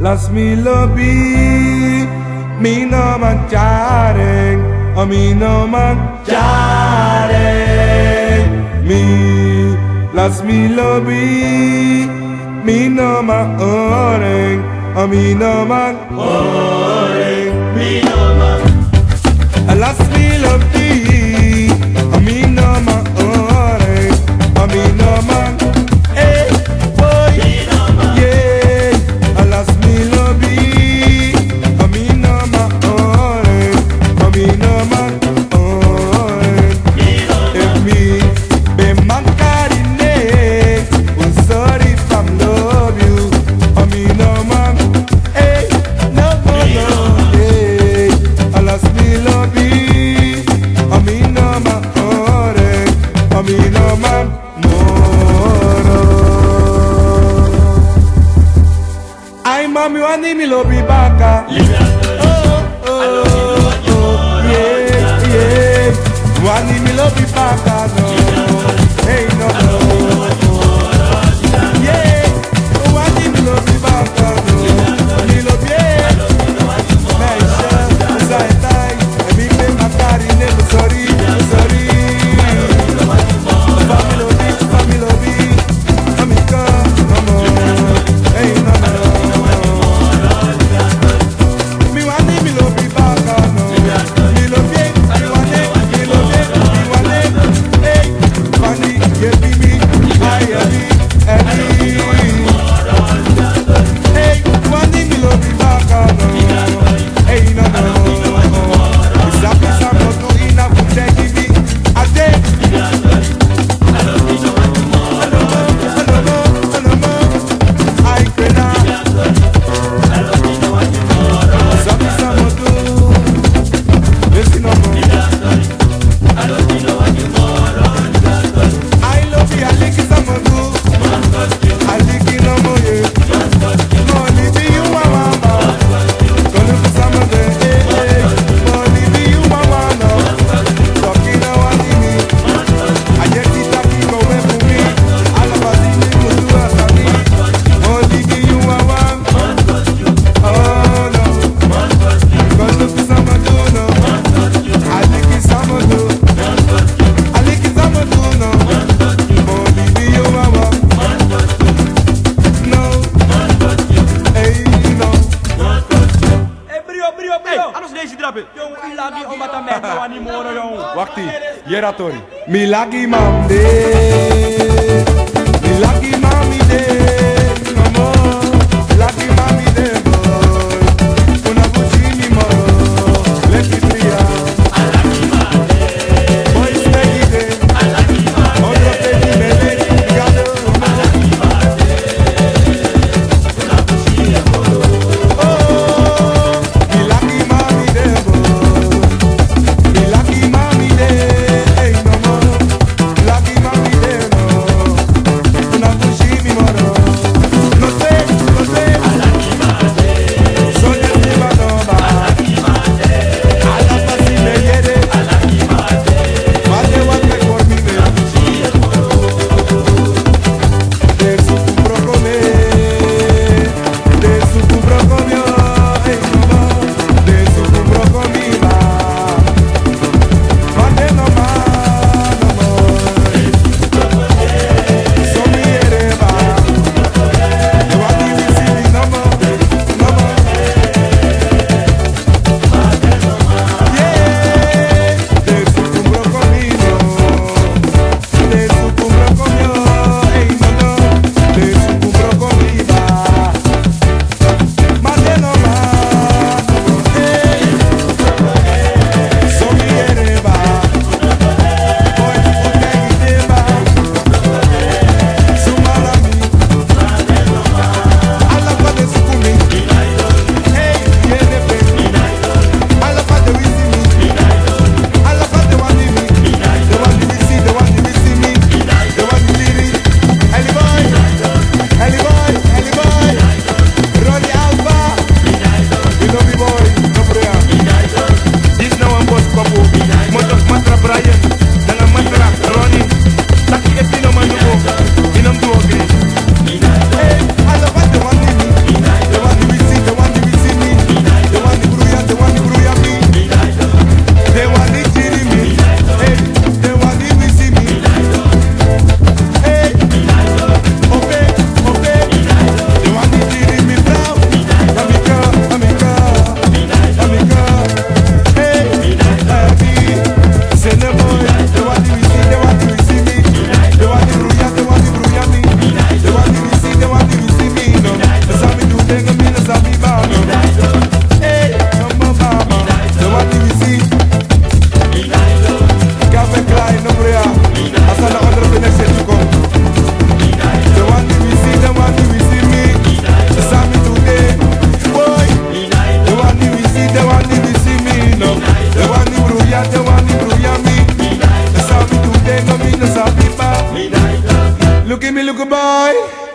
Las mi lobi, mi no mangiare, a mi no mangiare. Mi, las mi lobi, mi no mangiare, a mi no mangiare. Mi no mangiare. Las mi lobi, a mi no mangiare, a mi no mangiare. Mami wani mi lo bi baka. Wani mi lo bi baka no. Hey no. Yeah. Wani mi lo bi baka no. Mi lo bi. Meisha, sai tai. Mi be makari ne sorry. Family bi. Amika, mama. Hey no. Wakti, Yeratori. Milagi mamde, milagi mami de, mamo, milagi mami de boy. Una bucini mo, leti tria. Alagi mande, boy smegi de. Alagi mande, otro te di mele, gado. Alagi mande, una bucini mo. Oh, milagi mami de boy. Una Fuji mi moro. Look at me, look boy.